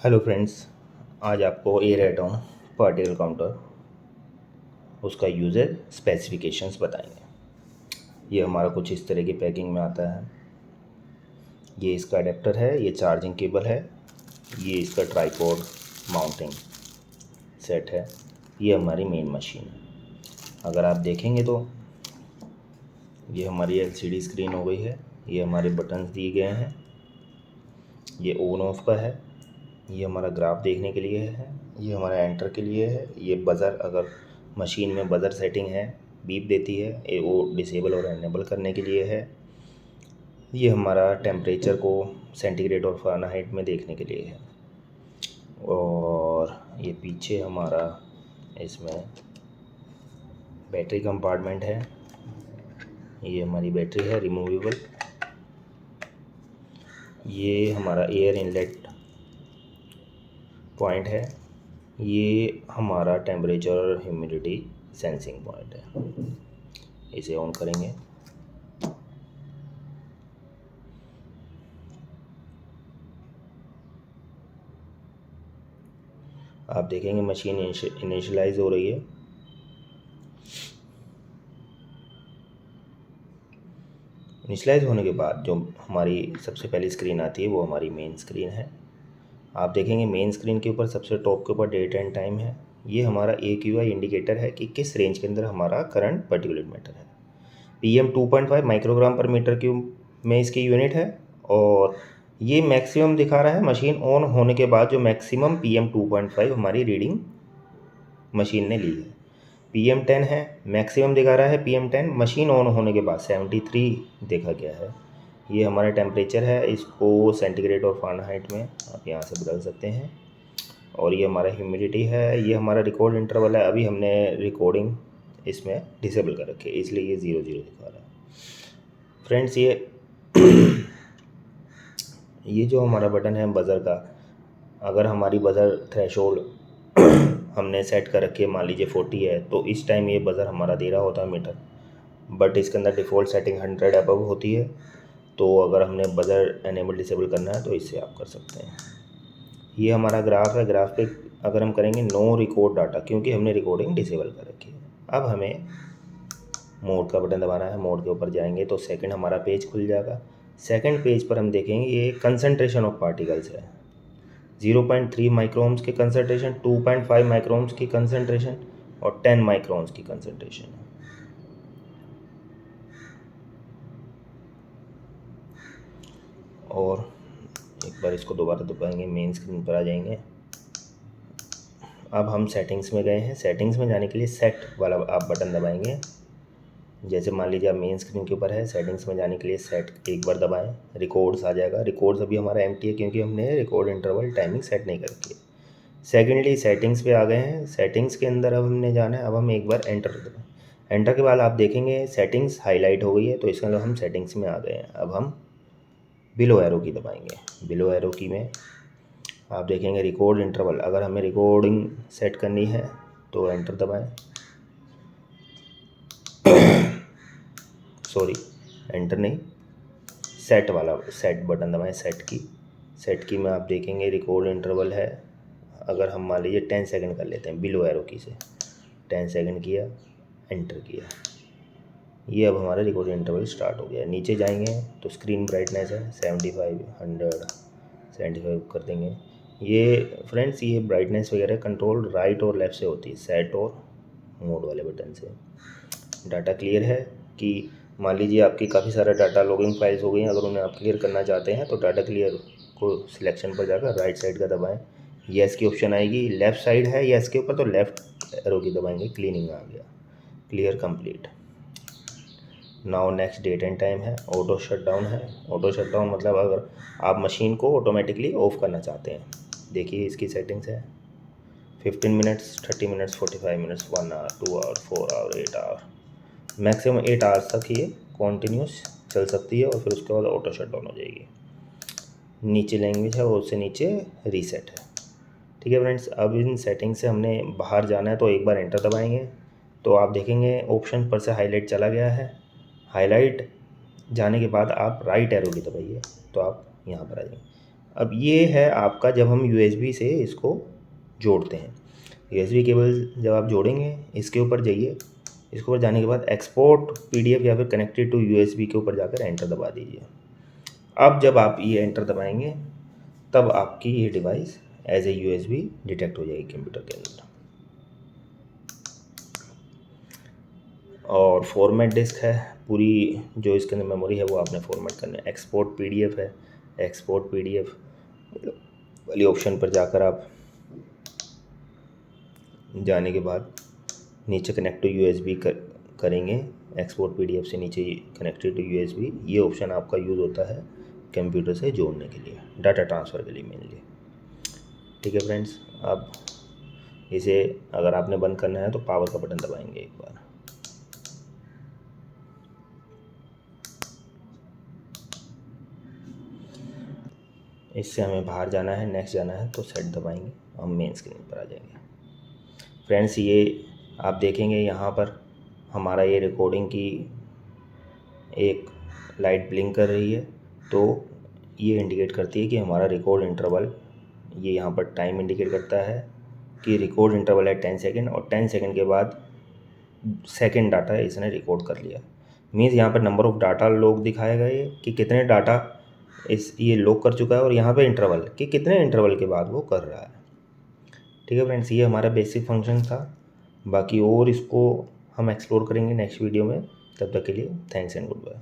Hello friends, आज आपको air atom particle counter उसका यूज़र स्पेसिफिकेशंस बताएंगे। ये हमारा कुछ इस तरह की पैकिंग में आता है। ये इसका अडेप्टर है, ये चार्जिंग केबल है, ये इसका ट्राइपॉड माउंटिंग सेट है, ये हमारी मेन मशीन है। अगर आप देखेंगे तो ये हमारी एलसीडी स्क्रीन हो गई है। ये हमारे बटन्स दिए गए हैं। ये ऑन ऑफ का है। ये हमारा ग्राफ देखने के लिए है। ये हमारा एंटर के लिए है। ये बज़र, अगर मशीन में बज़र सेटिंग है, बीप देती है, ये वो डिसेबल और एनेबल करने के लिए है। ये हमारा टेम्परेचर को सेंटीग्रेड और फ़ारेनहाइट में देखने के लिए है। और ये पीछे हमारा इसमें बैटरी कंपार्टमेंट है। ये हमारी बैटरी है रिमूवेबल। ये हमारा एयर इनलेट पॉइंट है। ये हमारा टेम्परेचर और ह्यूमिडिटी सेंसिंग पॉइंट है। इसे ऑन करेंगे। आप देखेंगे मशीन इनिशियलाइज हो रही है। इनिशियलाइज होने के बाद जो हमारी सबसे पहली स्क्रीन आती है वो हमारी मेन स्क्रीन है। आप देखेंगे मेन स्क्रीन के ऊपर सबसे टॉप के ऊपर डेट एंड टाइम है। ये हमारा AQI इंडिकेटर है कि किस रेंज के अंदर हमारा करंट पर्टिकुलेट मैटर है। PM 2.5 माइक्रोग्राम पर मीटर क्यूब में इसकी यूनिट है। और ये मैक्सिमम दिखा रहा है मशीन ऑन होने के बाद, जो मैक्सिमम PM 2.5 हमारी रीडिंग मशीन ने ली है। PM 10 है, मैक्सिमम दिखा रहा है PM 10 मशीन ऑन होने के बाद 73 देखा गया है। ये हमारा टेम्परेचर है, इसको सेंटीग्रेड और फ़ारेनहाइट में आप यहाँ से बदल सकते हैं। और ये हमारा ह्यूमिडिटी है। ये हमारा रिकॉर्ड इंटरवल है। अभी हमने रिकॉर्डिंग इसमें डिसेबल कर रखी है, इसलिए ये 0 0 दिखा रहा है। फ्रेंड्स, ये जो हमारा बटन है बज़र का, अगर हमारी बज़र थ्रेशोल्ड हमने सेट कर रखी है, मान लीजिए 40 है, तो इस टाइम ये बज़र हमारा दे रहा होता है मीटर। बट इसके अंदर डिफ़ॉल्ट सेटिंग 100 अबव होती है। तो अगर हमने बज़र एनेबल डिसेबल करना है तो इससे आप कर सकते हैं। ये हमारा ग्राफ है। ग्राफ पे अगर हम करेंगे नो रिकॉर्ड डाटा, क्योंकि हमने रिकॉर्डिंग डिसेबल कर रखी है। अब हमें मोड का बटन दबाना है। मोड के ऊपर जाएंगे तो सेकंड हमारा पेज खुल जाएगा। सेकंड पेज पर हम देखेंगे ये कंसंट्रेशन ऑफ पार्टिकल्स है। 0.3 माइक्रोन्स की कंसंट्रेशन, 2.5 माइक्रोन्स की कंसंट्रेशन और 10 माइक्रोन्स की कंसंट्रेशन है। और एक बार इसको दोबारा दबाएंगे, मेन स्क्रीन पर आ जाएंगे। अब हम सेटिंग्स में गए हैं। सेटिंग्स में जाने के लिए सेट वाला आप बटन दबाएंगे। जैसे मान लीजिए आप मेन स्क्रीन के ऊपर है, सेटिंग्स में जाने के लिए सेट एक बार दबाएं, रिकॉर्ड्स आ जाएगा। रिकॉर्ड्स अभी हमारा एम्प्टी है क्योंकि हमने रिकॉर्ड इंटरवल टाइमिंग सेट नहीं कर रखी है। सेकेंडली सेटिंग्स पे आ गए हैं। सेटिंग्स के अंदर अब हमने जाना है। अब हम एक बार एंटर दबाएं। एंटर के बाद आप देखेंगे सेटिंग्स हाईलाइट हो गई है, तो इसका मतलब हम सेटिंग्स में आ गए हैं। अब हम बिलो एरो की दबाएंगे। बिलो एरो की में आप देखेंगे रिकॉर्ड इंटरवल, अगर हमें रिकॉर्डिंग सेट करनी है तो एंटर दबाएं। सॉरी, एंटर नहीं, सेट वाला सेट बटन दबाएं। सेट की में आप देखेंगे रिकॉर्ड इंटरवल है। अगर हम मान लीजिए 10 सेकंड कर लेते हैं बिलो एरो की से, 10 सेकंड किया, एंटर किया, ये अब हमारा रिकॉर्ड इंटरवल स्टार्ट हो गया। नीचे जाएंगे तो स्क्रीन ब्राइटनेस है 75, 100, 75 कर देंगे। ये फ्रेंड्स, ये ब्राइटनेस वगैरह कंट्रोल राइट और लेफ़्ट से होती है, सेट और मोड वाले बटन से। डाटा क्लियर है कि मान लीजिए आपकी काफ़ी सारा डाटा लॉगिंग फाइल्स हो गई हैं, अगर उन्हें आप क्लियर करना चाहते हैं तो डाटा क्लियर को सिलेक्शन पर जाकर राइट साइड का दबाएं। येस की ऑप्शन आएगी। लेफ़्ट साइड है येस के ऊपर तो लेफ़्ट एरो की दबाएंगे, क्लीनिंग आ गया, clear complete. Now next date and time है। ऑटो शट डाउन है। ऑटो शट डाउन मतलब अगर आप मशीन को ऑटोमेटिकली ऑफ करना चाहते हैं। देखिए इसकी सेटिंग्स है 15 minutes, 30 minutes, 45 minutes, 1 hour, 2 hour, 4 hour, 8 hour, maximum 8 hours तक ये कॉन्टीन्यूस चल सकती है। और फिर उसके बाद ऑटो शट डाउन हो जाएगी। नीचे लैंग्वेज है और उससे नीचे रीसेट है। ठीक है फ्रेंड्स, अब इन सेटिंग से हमने बाहर जाना है तो एक बार एंटर दबाएंगे तो आप देखेंगे ऑप्शन पर से हाईलाइट चला गया है। हाईलाइट जाने के बाद आप राइट एरो की दबाइए तो आप यहाँ पर आ जाएंगे। अब ये है आपका जब हम यूएसबी से इसको जोड़ते हैं। यूएसबी केबल जब आप जोड़ेंगे इसके ऊपर जाइए, इसके ऊपर जाने के बाद एक्सपोर्ट पीडीएफ या फिर कनेक्टेड टू यूएसबी के ऊपर जाकर एंटर दबा दीजिए। अब जब आप ये एंटर दबाएंगे तब आपकी ये device as a USB detect हो जाएगी कंप्यूटर के अंदर। और फॉर्मेट डिस्क है, पूरी जो इसके अंदर मेमोरी है वो आपने फॉर्मेट करना है। एक्सपोर्ट पीडीएफ है, एक्सपोर्ट पीडीएफ वाली ऑप्शन पर जाकर आप जाने के बाद नीचे कनेक्ट टू यूएसबी करेंगे। एक्सपोर्ट पीडीएफ से नीचे कनेक्टेड टू यूएसबी, ये ऑप्शन आपका यूज़ होता है कंप्यूटर से जोड़ने के लिए, डाटा ट्रांसफ़र के लिए मेनली। ठीक है फ्रेंड्स, अब इसे अगर आपने बंद करना है तो पावर का बटन दबाएंगे एक बार। इससे हमें बाहर जाना है, नेक्स्ट जाना है तो सेट दबाएंगे, हम मेन स्क्रीन पर आ जाएंगे। फ्रेंड्स ये आप देखेंगे यहाँ पर हमारा ये रिकॉर्डिंग की एक लाइट ब्लिंक कर रही है, तो ये इंडिकेट करती है कि हमारा रिकॉर्ड इंटरवल, ये यहाँ पर टाइम इंडिकेट करता है कि रिकॉर्ड इंटरवल है 10 सेकेंड, और 10 सेकेंड के बाद सेकेंड डाटा इसने रिकॉर्ड कर लिया। मीन्स यहाँ पर नंबर ऑफ़ डाटा लॉग दिखाएगा ये कि कितने डाटा ये लॉग कर चुका है, और यहाँ पे इंटरवल कि कितने इंटरवल के बाद वो कर रहा है। ठीक है फ्रेंड्स, ये हमारा बेसिक फंक्शन था, बाकी और इसको हम एक्सप्लोर करेंगे नेक्स्ट वीडियो में। तब तक के लिए थैंक्स एंड गुड बाय।